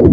Hello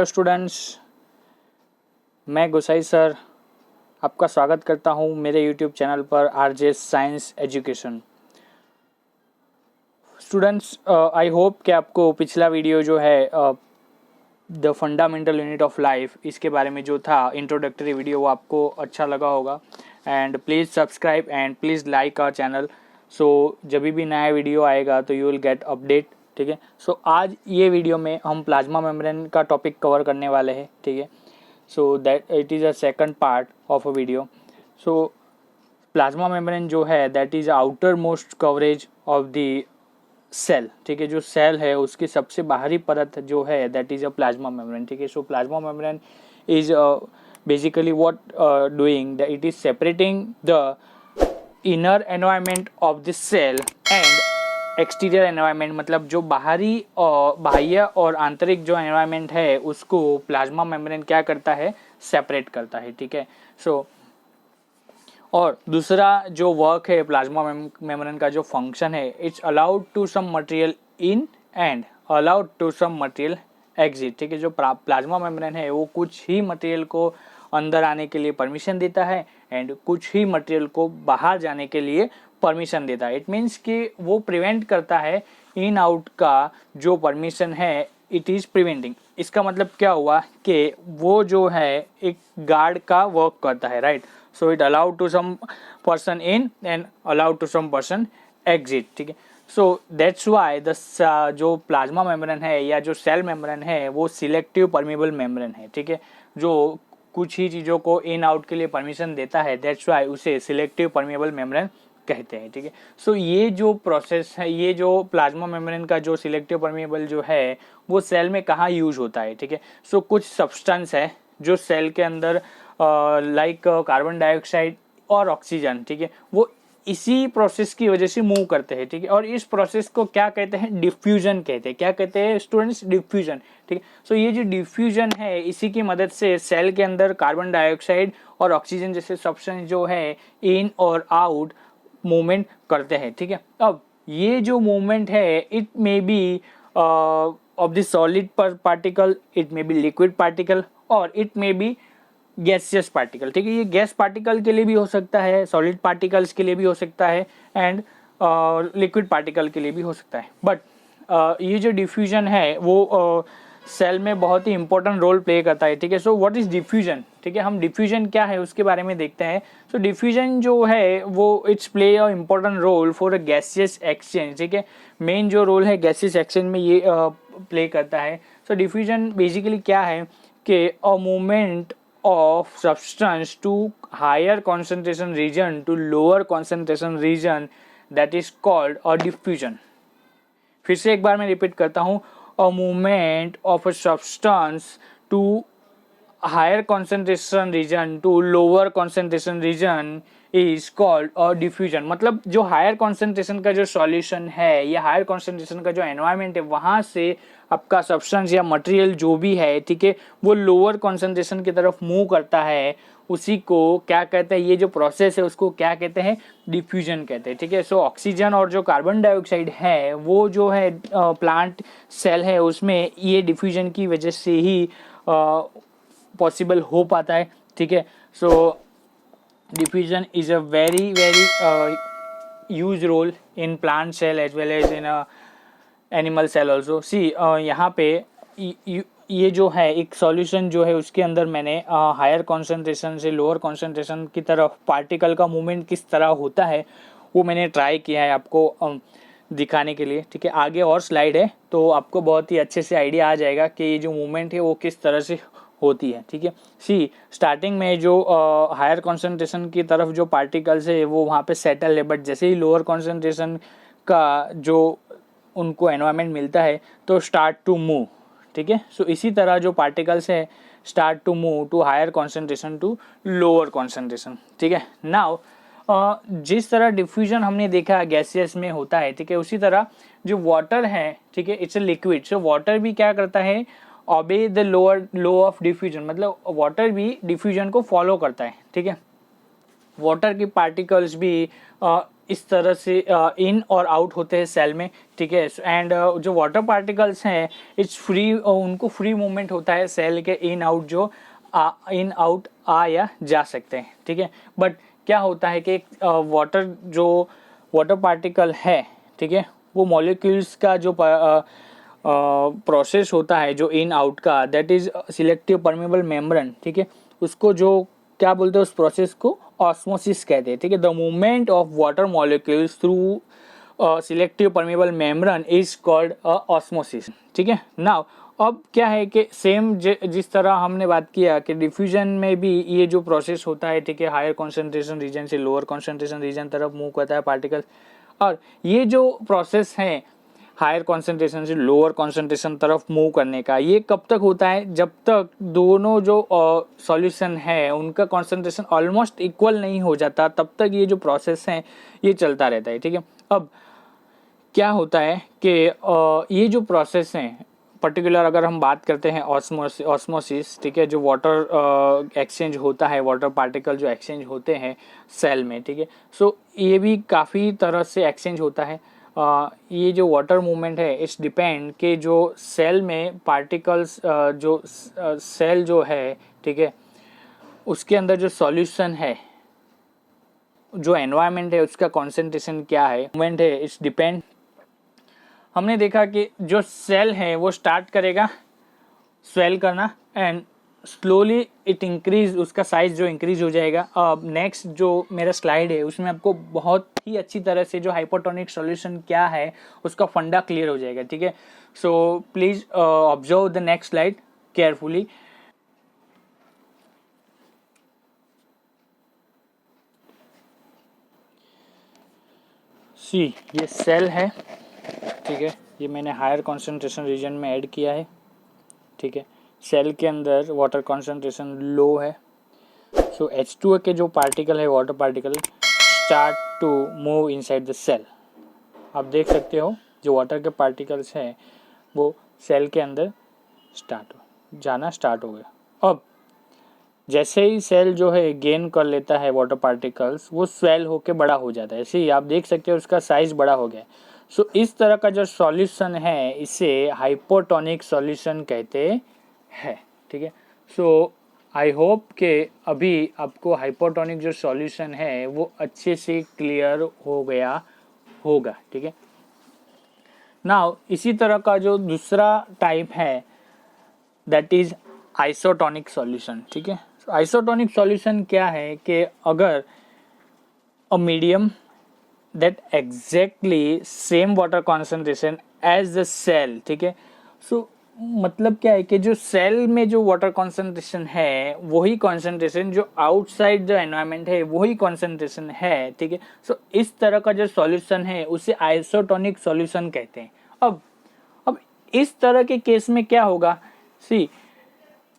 students, मैं गुसाई sir आपका स्वागत करता हूं मेरे यूट्यूब चैनल पर RJ science education. Students, I hope कि आपको पिछला वीडियो जो है the fundamental unit of life, इसके बारे में जो था इंट्रोडक्टरी वीडियो, वो आपको अच्छा लगा होगा। And please subscribe and please like our channel, so जब भी नया वीडियो आएगा तो यू विल गेट अपडेट। ठीक है, सो आज ये वीडियो में हम प्लाज्मा मेम्ब्रेन का टॉपिक कवर करने वाले हैं। ठीक है, so that it is a second part of a video. So plasma membrane जो है that is outermost coverage of the cell. ठीक है, जो सेल है उसकी सबसे बाहरी परत जो है that is a plasma membrane. ठीक है, so plasma membrane is basically what doing that it is separating the inner environment of the cell and exterior environment, मतलब जो बाहरी और बाह्य और आंतरिक जो एनवायरनमेंट है उसको प्लाज्मा मेम्ब्रेन क्या करता है, सेपरेट करता है। ठीक है, सो और दूसरा जो वर्क है प्लाज्मा मेम्ब्रेन का, जो फंक्शन है, it's allowed to some material in and allowed to some material exit. ठीक है, जो प्लाज्मा मेम्ब्रेन है वो कुछ ही मटेरियल को अंदर आने के लिए परमिशन देता है एंड कुछ ही मटेरियल को बाहर जाने के लिए परमिशन देता है। इट मीन्स कि वो प्रिवेंट करता है इन आउट का जो परमिशन है, इट इज़ प्रिवेंटिंग। इसका मतलब क्या हुआ कि वो जो है एक गार्ड का वर्क करता है, right. So it allowed to some person in and allowed to some person exit. ठीक है, सो दैट्स वाई द जो प्लाज्मा मेम्ब्रेन है या जो सेल मेम्ब्रेन है वो सिलेक्टिव परमेबल मेम्ब्रेन है। ठीक है, जो कुछ ही चीज़ों को इन आउट के लिए परमिशन देता है, दैट्स वाई उसे सिलेक्टिव परमेबल मेम्ब्रेन कहते हैं। ठीक है, सो ये जो प्रोसेस है, ये जो प्लाज्मा मेम्ब्रेन का जो सिलेक्टिव परमेबल जो है वो सेल में कहाँ यूज होता है। ठीक है, सो कुछ सब्सटेंस है जो सेल के अंदर लाइक कार्बन डाइऑक्साइड और ऑक्सीजन, ठीक है, वो इसी प्रोसेस की वजह से मूव करते हैं। ठीक है, और इस प्रोसेस को क्या कहते हैं, डिफ्यूजन कहते हैं। क्या कहते हैं स्टूडेंट्स, डिफ्यूजन। ठीक है, सो ये जो डिफ्यूजन है इसी की मदद से सेल के अंदर कार्बन डाइऑक्साइड और ऑक्सीजन जैसे सब्सटेंस जो है इन और आउट मूवमेंट करते हैं। ठीक है, अब ये जो मूवमेंट है it may be of the solid particle, it may be liquid particle और it may be gaseous particle. ठीक है, ये गैस पार्टिकल के लिए भी हो सकता है, सॉलिड पार्टिकल्स के लिए भी हो सकता है एंड लिक्विड पार्टिकल के लिए भी हो सकता है। बट ये जो डिफ्यूजन है वो सेल में बहुत ही इंपॉर्टेंट रोल प्ले करता है। ठीक है, सो व्हाट इज डिफ्यूजन। ठीक है, हम डिफ्यूजन क्या है उसके बारे में देखते हैं। सो डिफ्यूजन जो है वो it's play a important role for a gaseous exchange. ठीक है, मेन जो रोल है गैसियस एक्सचेंज में ये प्ले करता है। सो डिफ्यूजन बेसिकली क्या है कि a movement of substance to higher concentration region to lower concentration region, that is called a diffusion। फिर से एक बार मैं रिपीट करता हूँ, a movement of a substance to higher concentration region to lower concentration region is called a diffusion। मतलब जो higher concentration का जो सॉल्यूशन है या हायर कॉन्सेंट्रेशन का जो एनवायरनमेंट है वहाँ से आपका सब्सटेंस या मटेरियल जो भी है, ठीक है, वो लोअर कॉन्सेंट्रेशन की तरफ मूव करता है, उसी को क्या कहते हैं, ये जो प्रोसेस है उसको क्या कहते हैं, डिफ्यूजन कहते हैं। ठीक है, सो ऑक्सीजन और जो कार्बन डाइऑक्साइड है वो जो है प्लांट सेल है उसमें ये डिफ्यूजन की वजह से ही पॉसिबल हो पाता है। ठीक है, so diffusion is a very huge role in plant cell as well as in animal cell also. See यहाँ पे ये जो है एक सॉल्यूशन जो है उसके अंदर मैंने हायर कॉन्सेंट्रेशन से लोअर कॉन्सेंट्रेशन की तरफ पार्टिकल का मूवमेंट किस तरह होता है वो मैंने ट्राई किया है आपको दिखाने के लिए। ठीक है, आगे और स्लाइड है तो आपको बहुत ही अच्छे से आइडिया आ जाएगा कि ये जो मूवमेंट है वो किस तरह से होती है। ठीक है, सी स्टार्टिंग में जो हायर कॉन्सेंट्रेशन की तरफ जो पार्टिकल्स है वो वहाँ पे सेटल है, बट जैसे ही लोअर कॉन्सेंट्रेशन का जो उनको एनवायरनमेंट मिलता है तो स्टार्ट टू मूव। ठीक है। सो इसी तरह जो पार्टिकल्स है start to move to higher concentration to lower concentration, ठीक है। नाउ जिस तरह डिफ्यूजन हमने देखा गैसियस में होता है, ठीक है, उसी तरह जो वाटर है, ठीक है, it's a liquid, so water भी क्या करता है, obey the lower law of diffusion, मतलब वाटर भी डिफ्यूजन को फॉलो करता है, ठीक है। वाटर की पार्टिकल्स भी इस तरह से इन और आउट होते हैं सेल में, ठीक है। एंड जो वाटर पार्टिकल्स हैं इट्स फ्री, उनको फ्री मूवमेंट होता है सेल के इन आउट, जो इन आउट आ या जा सकते हैं, ठीक है। बट क्या होता है कि वाटर जो वाटर पार्टिकल है, ठीक है, वो मॉलिक्यूल्स का जो प्रोसेस होता है जो इन आउट का, that is selective permeable membrane, ठीक है, उसको जो क्या बोलते हैं उस प्रोसेस को ऑस्मोसिस कहते हैं, ठीक है। The movement of water molecules through selective permeable membrane is called osmosis, ठीक है। नाउ अब क्या है कि सेम जिस तरह हमने बात किया कि डिफ्यूजन में भी ये जो प्रोसेस होता है, ठीक है, हायर कॉन्सेंट्रेशन रीजन से लोअर कॉन्सेंट्रेशन रीजन तरफ मूव करता है पार्टिकल, और ये जो प्रोसेस है हायर कॉन्सेंट्रेशन से लोअर कॉन्सेंट्रेशन तरफ मूव करने का, ये कब तक होता है, जब तक दोनों जो सॉल्यूशन है उनका कॉन्सेंट्रेशन ऑलमोस्ट इक्वल नहीं हो जाता, तब तक ये जो प्रोसेस है ये चलता रहता है, ठीक है। अब क्या होता है कि ये जो प्रोसेस है पर्टिकुलर अगर हम बात करते हैं ऑस्मोसिस, ठीक है, जो वाटर एक्सचेंज होता है, वाटर पार्टिकल जो एक्सचेंज होते हैं सेल में, ठीक है। सो ये भी काफ़ी तरह से एक्सचेंज होता है। ये जो वाटर मूवमेंट है इट्स डिपेंड कि जो सेल में पार्टिकल्स जो सेल जो है, ठीक है, उसके अंदर जो सॉल्यूशन है, जो एनवायरनमेंट है उसका कॉन्सेंट्रेशन क्या है, मूवमेंट है, इट्स डिपेंड। हमने देखा कि जो सेल है वो स्टार्ट करेगा स्वेल करना एंड स्लोली इट इंक्रीज, उसका साइज जो इंक्रीज हो जाएगा। अब नेक्स्ट जो मेरा स्लाइड है उसमें आपको बहुत ही अच्छी तरह से जो हाइपोटोनिक सॉल्यूशन क्या है उसका फंडा क्लियर हो जाएगा, ठीक है। So please observe the next slide carefully. See ये सेल है, ठीक है, ये मैंने हायर कॉन्सेंट्रेशन रीजन में ऐड किया है, ठीक है। सेल के अंदर वाटर कॉन्सेंट्रेशन लो है, सो H2O के जो पार्टिकल है water particle start to move inside the cell. आप देख सकते हो जो वाटर के पार्टिकल्स हैं वो सेल के अंदर जाना स्टार्ट हो गया। अब जैसे ही सेल जो है गेन कर लेता है वाटर पार्टिकल्स, वो स्वेल होके बड़ा हो जाता है, ऐसे ही आप देख सकते हो उसका साइज बड़ा हो गया। सो इस तरह का जो सॉल्यूशन है इसे हाइपोटोनिक सॉल्यूशन कहते हैं, ठीक है। सो आई होप कि अभी आपको हाइपोटोनिक जो सॉल्यूशन है वो अच्छे से क्लियर हो गया होगा, ठीक है। नाउ इसी तरह का जो दूसरा टाइप है दैट इज आइसोटोनिक सॉल्यूशन, ठीक है। आइसोटोनिक सॉल्यूशन क्या है कि अगर a medium that exactly same water concentration as the cell, ठीक है। सो मतलब क्या है कि जो सेल में जो वाटर कॉन्सेंट्रेशन है वही कॉन्सेंट्रेशन जो आउटसाइड जो एनवायरनमेंट है वही कॉन्सेंट्रेशन है, ठीक है। सो इस तरह का जो सॉल्यूशन है उसे आइसोटोनिक सॉल्यूशन कहते हैं। अब इस तरह के केस में क्या होगा, सी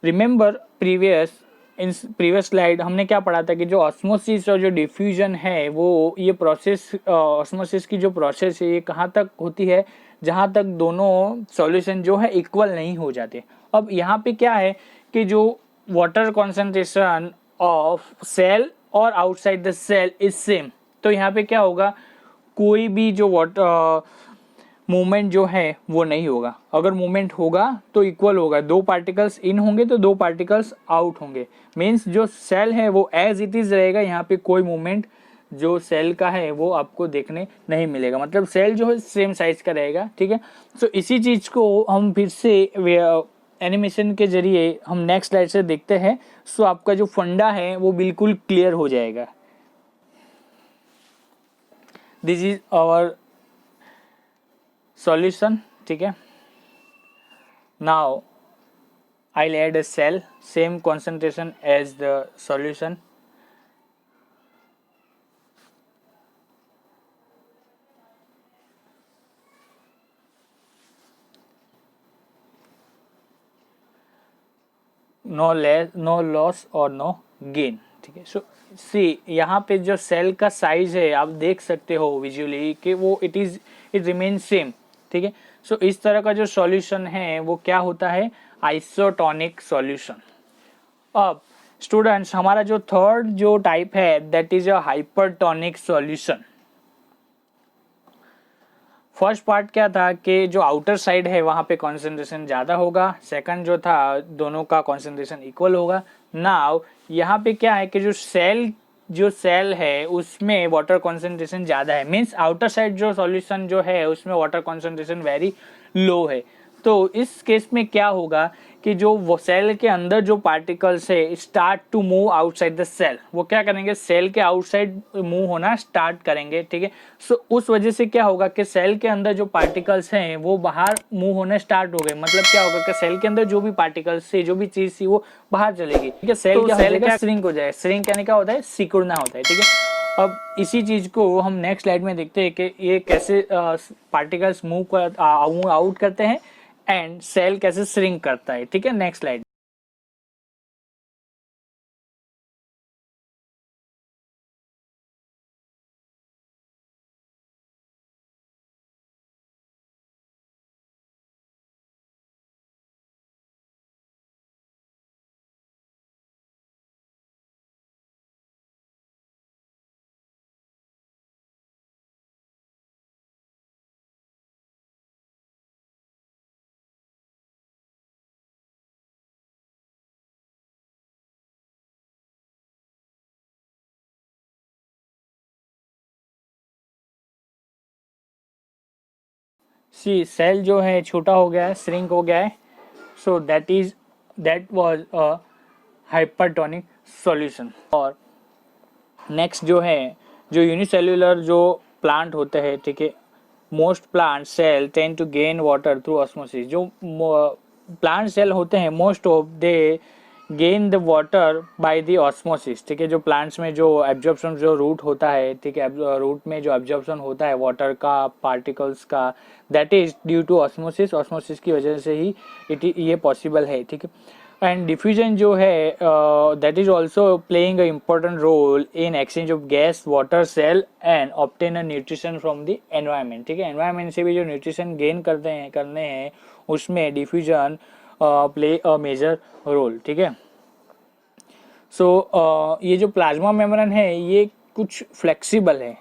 रिमेंबर प्रीवियस स्लाइड हमने क्या पढ़ा था कि जो ऑस्मोसिस और जो डिफ्यूजन है वो ये प्रोसेस, ऑस्मोसिस की जो प्रोसेस है ये कहाँ तक होती है, जहाँ तक दोनों सॉल्यूशन जो है इक्वल नहीं हो जाते। अब यहाँ पे क्या है कि जो वाटर कॉन्सेंट्रेशन ऑफ सेल और outside the cell is same, तो यहाँ पे क्या होगा, कोई भी जो वाटर मूवमेंट जो है वो नहीं होगा। अगर मूवमेंट होगा तो इक्वल होगा, दो पार्टिकल्स इन होंगे तो दो पार्टिकल्स आउट होंगे, मीन्स जो सेल है वो एज इट इज रहेगा, यहाँ पे कोई मूवमेंट जो सेल का है वो आपको देखने नहीं मिलेगा, मतलब सेल जो है सेम साइज का रहेगा, ठीक है। तो इसी चीज को हम फिर से एनिमेशन के जरिए हम नेक्स्ट स्लाइड से देखते हैं। सो आपका जो फंडा है वो बिल्कुल क्लियर हो जाएगा। दिस इज आवर सॉल्यूशन, ठीक है। Now I'll add a cell same concentration as the solution, no loss और नो गेन, ठीक है। सो सी यहाँ पे जो सेल का साइज है आप देख सकते हो विजुअली कि वो इट रिमेन सेम, ठीक है। सो इस तरह का जो सॉल्यूशन है वो क्या होता है, आइसोटोनिक सॉल्यूशन। अब स्टूडेंट्स हमारा जो थर्ड जो टाइप है that is a hypertonic solution. First part क्या था कि जो आउटर साइड है वहां पे कॉन्सेंट्रेशन ज़्यादा होगा, सेकंड जो था दोनों का कॉन्सेंट्रेशन इक्वल होगा। नाउ यहाँ पे क्या है कि जो सेल है उसमें वाटर कॉन्सेंट्रेशन ज़्यादा है, मीन्स आउटर साइड जो सॉल्यूशन जो है उसमें वाटर कॉन्सेंट्रेशन वेरी लो है। तो इस केस में क्या होगा कि जो वो सेल के अंदर जो पार्टिकल्स है start to move outside the cell, वो क्या करेंगे, सेल के आउटसाइड मूव होना स्टार्ट करेंगे, ठीक है। सो उस वजह से क्या होगा कि सेल के अंदर जो पार्टिकल्स हैं वो बाहर मूव होने स्टार्ट हो गए। मतलब क्या होगा कि सेल के अंदर जो भी पार्टिकल्स थी, जो भी चीज थी वो बाहर चलेगी, ठीक है। सेल क्या श्रिंक हो जाए, श्रिंक यानी क्या होता है, सिकुड़ना होता है, ठीक है। अब इसी चीज को हम नेक्स्ट स्लाइड में देखते हैं कि ये कैसे पार्टिकल्स मूव आउट करते हैं एंड सेल कैसे श्रिंक करता है, ठीक है। Next slide. सी सेल जो है छोटा हो गया है, श्रिंक हो गया है। So that was a hypertonic solution. और नेक्स्ट जो है, जो यूनिसेल्युलर जो प्लांट होते हैं, ठीक है, most plant cell tend to gain water through osmosis. जो प्लांट सेल होते हैं most of they gain the water by the osmosis, ठीक है। जो प्लांट्स में जो एब्जॉर्प्शन जो रूट होता है, ठीक है, रूट में जो एब्जॉर्प्शन होता है वाटर का, पार्टिकल्स का, that is due to osmosis. Osmosis की वजह से ही ये पॉसिबल है, ठीक है। एंड डिफ्यूजन जो है that is also playing a important role in exchange of gas, water, cell and obtain a nutrition from the environment, ठीक है। एनवायरमेंट से भी जो न्यूट्रिशन गेन करने हैं उसमें diffusion play a major role, ठीक है। सो ये जो प्लाज्मा मेम्ब्रेन है ये कुछ फ्लेक्सिबल है।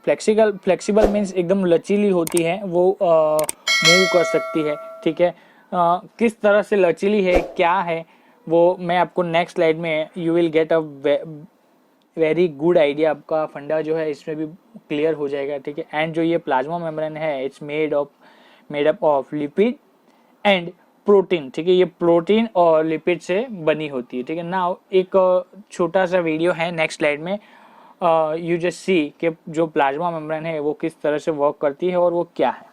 फ्लेक्सिबल मीन्स एकदम लचीली होती है, वो मूव कर सकती है, ठीक है। किस तरह से लचीली है, क्या है, वो मैं आपको नेक्स्ट स्लाइड में you will get a very good idea. आपका फंडा जो है इसमें भी क्लियर हो जाएगा, ठीक है। एंड जो ये प्लाज्मा मेम्ब्रेन है it's made up of lipid and protein, ठीक है। ये प्रोटीन और लिपिड से बनी होती है, ठीक है। नाउ एक छोटा सा वीडियो है नेक्स्ट स्लाइड में, यू जस्ट सी कि जो प्लाज्मा मेम्ब्रेन है वो किस तरह से वर्क करती है और वो क्या है।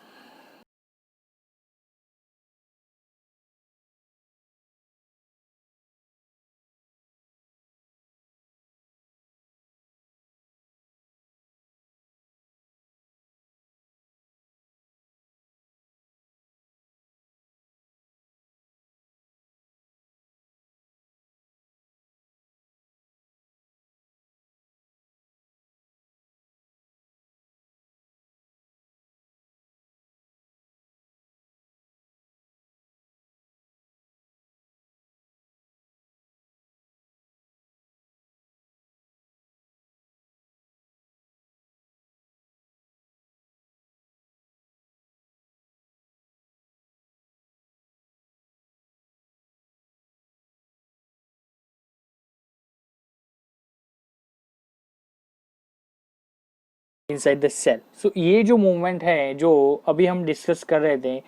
Inside the cell. सो ये जो मूवमेंट है जो अभी हम डिस्कस कर रहे थे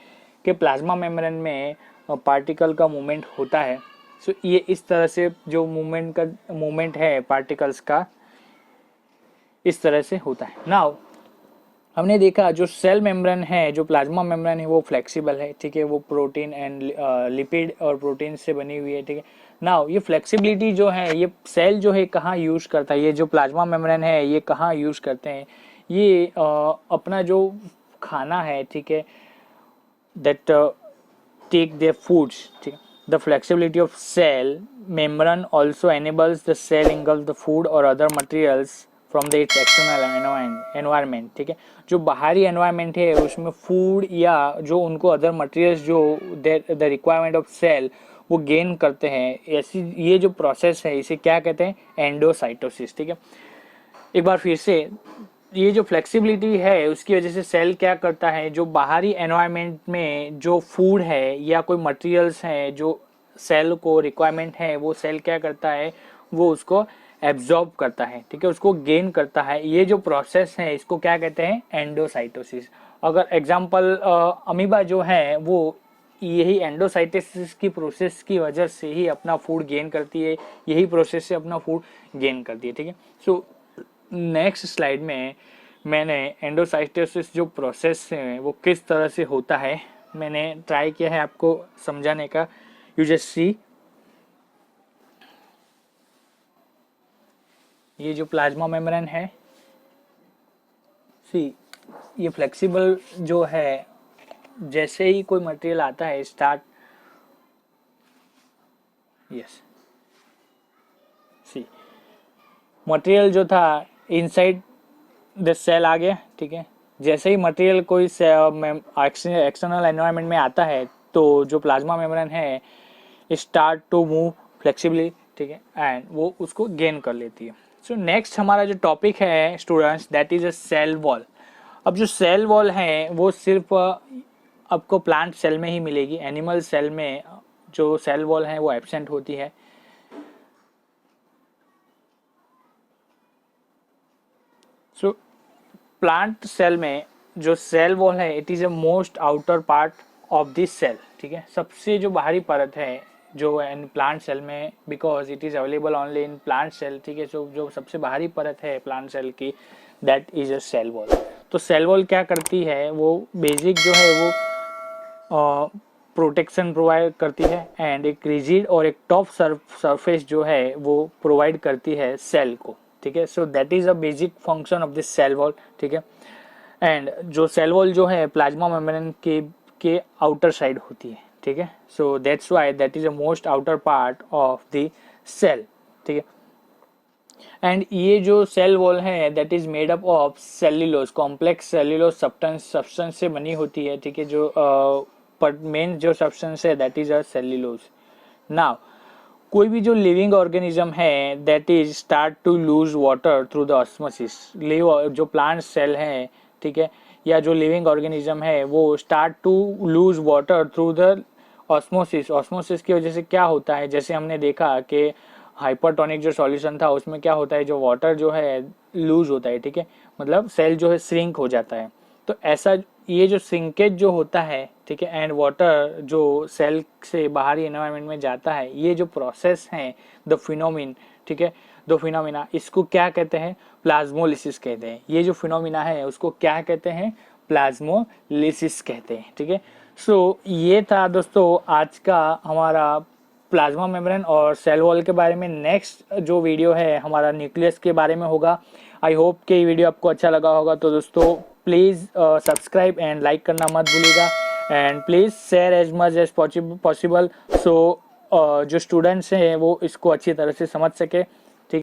कि प्लाज्मा मेम्ब्रेन में पार्टिकल का मूवमेंट होता है, सो ये इस तरह से जो मूवमेंट है पार्टिकल्स का इस तरह से होता है। नाउ हमने देखा जो सेल मेम्ब्रेन है, जो प्लाज्मा मेम्ब्रेन है वो फ्लेक्सिबल है, ठीक है। वो प्रोटीन एंड लिपिड और प्रोटीन से बनी हुई है, ठीक है। नाउ ये फ्लेक्सिबिलिटी जो है ये सेल जो है कहाँ यूज करता है, ये जो प्लाज्मा मेम्ब्रेन है ये कहाँ यूज करते हैं, ये अपना जो खाना है, ठीक है, दैट टेक देयर फूड्स, ठीक है, the flexibility of cell membrane also enables the cell engulf the food और other materials from the its external environment, ठीक है। जो बाहरी एनवायरनमेंट है उसमें फूड या जो उनको अदर मटेरियल्स जो द रिक्वायरमेंट ऑफ सेल वो गेन करते हैं, ऐसी ये जो प्रोसेस है इसे क्या कहते हैं, एंडोसाइटोसिस, ठीक है। एक बार फिर से, ये जो फ्लेक्सिबिलिटी है उसकी वजह से सेल क्या करता है, जो बाहरी एनवायरनमेंट में जो फूड है या कोई मटेरियल्स हैं जो सेल को रिक्वायरमेंट है, वो सेल क्या करता है, वो उसको एब्जॉर्ब करता है, ठीक है, उसको गेन करता है। ये जो प्रोसेस है इसको क्या कहते हैं, एंडोसाइटोसिस। अगर एग्जांपल अमीबा जो है वो यही एंडोसाइटोसिस की प्रोसेस की वजह से ही अपना फूड गेन करती है, यही प्रोसेस से अपना फूड गेन करती है, ठीक है। सो नेक्स्ट स्लाइड में मैंने एंडोसाइटोसिस जो प्रोसेस है वो किस तरह से होता है मैंने ट्राई किया है आपको समझाने का। यू जस्ट सी, ये जो प्लाज्मा मेम्ब्रेन है, सी ये फ्लेक्सिबल जो है, जैसे ही कोई मटेरियल आता है स्टार्ट, यस, सी मटेरियल जो था इनसाइड द सेल आ गया, ठीक है। जैसे ही मटेरियल कोई एक्सटर्नल एनवायरनमेंट में आता है तो जो प्लाज्मा मेम्ब्रेन है स्टार्ट टू मूव फ्लेक्सिबली, ठीक है, एंड वो उसको गेन कर लेती है। सो नेक्स्ट हमारा जो टॉपिक है students, that is a cell wall. अब जो सेल वॉल है वो सिर्फ आपको प्लांट सेल में ही मिलेगी, एनिमल सेल में जो सेल वॉल है वो एब्सेंट होती है। सो प्लांट सेल में जो सेल वॉल है it is a most outer part of this cell, ठीक है, सबसे जो बाहरी परत है जो इन प्लांट सेल में, because it is available only in plant cell, ठीक है। सो जो सबसे बाहरी परत है प्लांट सेल की, that is a cell wall. तो सेल वॉल क्या करती है, वो बेसिक जो है वो प्रोटेक्शन प्रोवाइड करती है एंड एक रिजिड और एक टॉप सरफेस जो है वो प्रोवाइड करती है सेल को, ठीक है। So that is a basic function of this cell wall, ठीक है। एंड जो सेल वॉल जो है प्लाज्मा मेम्ब्रेन के आउटर साइड होती है, ठीक है। So that's why that is a most outer part of the cell, ठीक है। एंड ये जो सेल वॉल है that is made up of cellulose, complex cellulose substance से बनी होती है, ठीक है। जो मेन जो सब्सटेंस है that is a cellulose. Now कोई भी जो लिविंग ऑर्गेनिज्म है that is start to lose water through the osmosis, जो प्लांट सेल है, ठीक है, या जो लिविंग ऑर्गेनिज्म है वो start to lose water through the osmosis. Osmosis की वजह से क्या होता है, जैसे हमने देखा कि हाइपरटोनिक जो सॉल्यूशन था उसमें क्या होता है, जो वाटर जो है लूज होता है, ठीक है, मतलब सेल जो है श्रिंक हो जाता है। तो ऐसा ये जो श्रिंकेज जो होता है, ठीक है, एंड वाटर जो सेल से बाहरी एनवायरनमेंट में जाता है, ये जो प्रोसेस है द फिनोमिन, ठीक है, द फिनोमिना, इसको क्या कहते हैं, प्लाज्मोलिसिस कहते हैं। ये जो फिनोमिना है उसको क्या कहते हैं, प्लाज्मोलिसिस कहते हैं, ठीक है। सो ये था दोस्तों आज का हमारा प्लाज्मा मेम्ब्रेन और सेल वॉल के बारे में। नेक्स्ट जो वीडियो है हमारा न्यूक्लियस के बारे में होगा। आई होप कि ये वीडियो आपको अच्छा लगा होगा। तो दोस्तों प्लीज़ सब्सक्राइब एंड लाइक करना मत भूलिएगा and please share as much as possible, so जो स्टूडेंट्स हैं वो इसको अच्छी तरह से समझ सके।